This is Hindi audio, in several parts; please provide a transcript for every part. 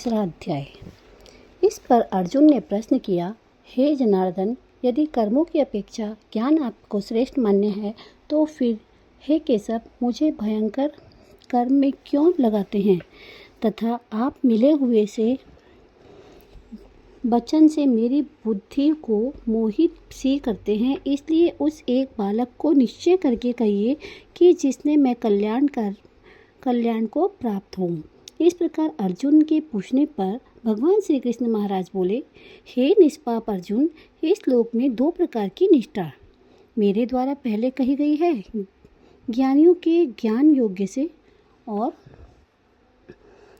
तीसरा अध्याय। इस पर अर्जुन ने प्रश्न किया, हे जनार्दन, यदि कर्मों की अपेक्षा ज्ञान आपको श्रेष्ठ मान्य है तो फिर हे केशव, मुझे भयंकर कर्म में क्यों लगाते हैं तथा आप मिले हुए से वचन से मेरी बुद्धि को मोहित सी करते हैं। इसलिए उस एक बालक को निश्चय करके कहिए कि जिसने मैं कल्याण को प्राप्त हूँ। इस प्रकार अर्जुन के पूछने पर भगवान श्री कृष्ण महाराज बोले, हे निष्पाप अर्जुन, इस श्लोक में दो प्रकार की निष्ठा मेरे द्वारा पहले कही गई है, ज्ञानियों के ज्ञान योग्य से और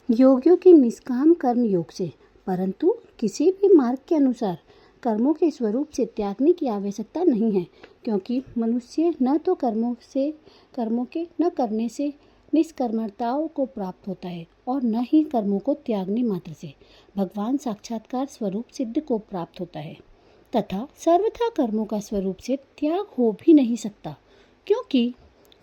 योगियों के निष्काम कर्म योग से, परंतु किसी भी मार्ग के अनुसार कर्मों के स्वरूप से त्यागने की आवश्यकता नहीं है, क्योंकि मनुष्य न तो कर्मों के न करने से निष्कर्मताओं को प्राप्त होता है और न ही कर्मों को त्यागने मात्र से भगवान साक्षात्कार स्वरूप सिद्ध को प्राप्त होता है, तथा सर्वथा कर्मों का स्वरूप से त्याग हो भी नहीं सकता, क्योंकि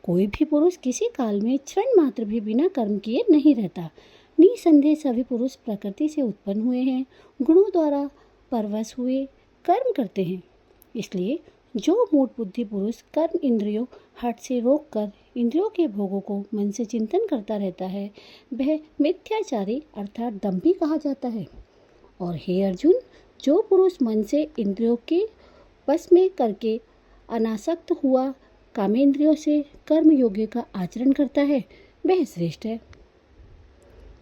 कोई भी पुरुष किसी काल में क्षण मात्र भी बिना कर्म किए नहीं रहता। निसंदेह सभी पुरुष प्रकृति से उत्पन्न हुए हैं, गुणों द्वारा परवश हुए कर्म करते हैं। इसलिए जो मूढ़ बुद्धि पुरुष कर्म इंद्रियों हठ से रोककर इंद्रियों के भोगों को मन से चिंतन करता रहता है, वह मिथ्याचारी अर्थात दंभी कहा जाता है। और हे अर्जुन, जो पुरुष मन से इंद्रियों के वश में करके अनासक्त हुआ कामेंद्रियों से कर्म योग्य का आचरण करता है, वह श्रेष्ठ है।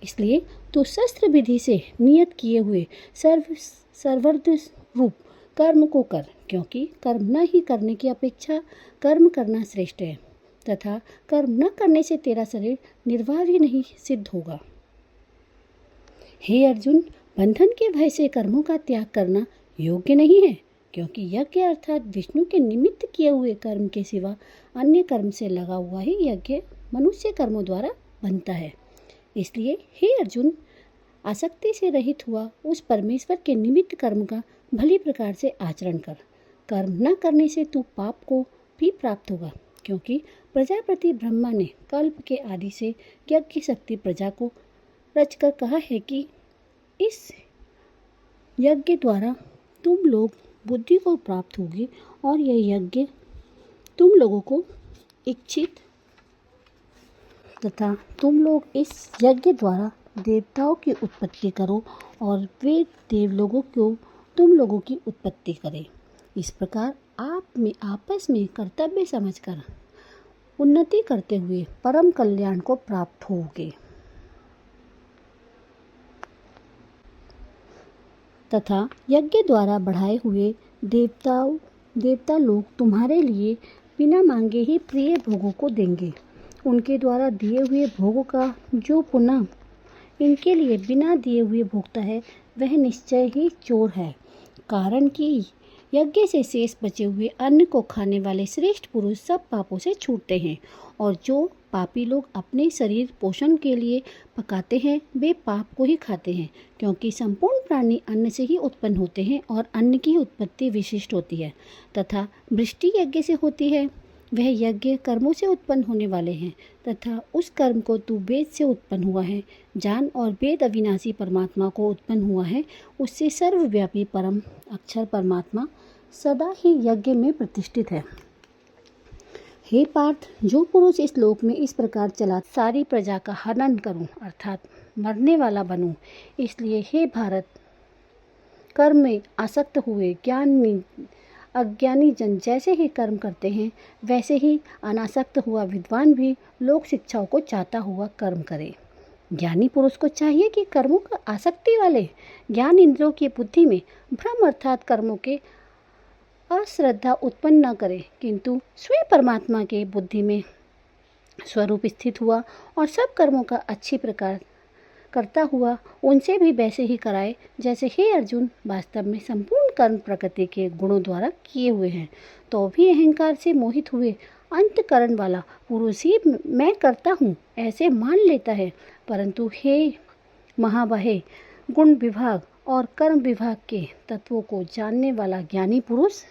इसलिए तो शस्त्र विधि से नियत किए हुए सर्वर्थ रूप कर्म को कर, क्योंकि कर्म न ही करने की अपेक्षा कर्म करना श्रेष्ठ है, तथा कर्म न करने से तेरा शरीर निर्वाह भी नहीं सिद्ध होगा। हे अर्जुन, बंधन के भय से कर्मों का त्याग करना योग्य नहीं है, क्योंकि यज्ञ अर्थात विष्णु के निमित्त किए हुए कर्म के सिवा अन्य कर्म से लगा हुआ ही यज्ञ मनुष्य कर्मों द्वारा बनता है। इसलिए हे अर्जुन, आसक्ति से रहित हुआ उस परमेश्वर के निमित्त कर्म का भली प्रकार से आचरण कर। कर्म न करने से तू पाप को भी प्राप्त होगा, क्योंकि प्रजापति ब्रह्मा ने कल्प के आदि से यज्ञ शक्ति प्रजा को रचकर कहा है कि इस यज्ञ द्वारा तुम लोग बुद्धि को प्राप्त होगी और यह यज्ञ तुम लोगों को इच्छित तथा तुम लोग इस यज्ञ द्वारा देवताओं की उत्पत्ति करो और वे देवलोगों को तुम लोगों की उत्पत्ति करें। इस प्रकार आप में आपस में कर्तव्य समझकर उन्नति करते हुए परम कल्याण को प्राप्त होगे, तथा यज्ञ द्वारा बढ़ाए हुए देवता लोग तुम्हारे लिए बिना मांगे ही प्रिय भोगों को देंगे। उनके द्वारा दिए हुए भोगों का जो पुनः इनके लिए बिना दिए हुए भोगता है, वह निश्चय ही चोर है, कारण कि यज्ञ से शेष बचे हुए अन्न को खाने वाले श्रेष्ठ पुरुष सब पापों से छूटते हैं, और जो पापी लोग अपने शरीर पोषण के लिए पकाते हैं, वे पाप को ही खाते हैं, क्योंकि संपूर्ण प्राणी अन्न से ही उत्पन्न होते हैं और अन्न की उत्पत्ति विशिष्ट होती है, तथा वृष्टि यज्ञ से होती है। वह यज्ञ कर्मों से उत्पन्न होने वाले हैं, तथा उस कर्म को तू वेद से उत्पन्न हुआ है जान, और वेद अविनाशी परमात्मा को उत्पन्न हुआ है, उससे सर्वव्यापी परम अक्षर परमात्मा सदा ही यज्ञ में प्रतिष्ठित है। हे पार्थ, जो पुरुष इस लोक में इस प्रकार चला सारी प्रजा का हनन करूं अर्थात मरने वाला बनूं, इसलिए हे भारत, कर्म में आसक्त हुए अज्ञानी जन जैसे ही कर्म करते हैं, वैसे ही अनासक्त हुआ विद्वान भी लोक शिक्षाओं को चाहता हुआ कर्म करे। ज्ञानी पुरुष को चाहिए कि कर्मों का आसक्ति वाले ज्ञान इंद्रियों की बुद्धि में भ्रम अर्थात कर्मों के अश्रद्धा उत्पन्न न करे, किंतु स्वयं परमात्मा के बुद्धि में स्वरूप स्थित हुआ और सब कर्मों का अच्छी प्रकार करता हुआ उनसे भी वैसे ही कराए, जैसे हे अर्जुन, वास्तव में संपूर्ण कर्म प्रकृति के गुणों द्वारा किए हुए हैं, तो भी अहंकार से मोहित हुए अंतकरण वाला पुरुष ही मैं करता हूँ ऐसे मान लेता है। परंतु हे महाबाहे, गुण विभाग और कर्म विभाग के तत्वों को जानने वाला ज्ञानी पुरुष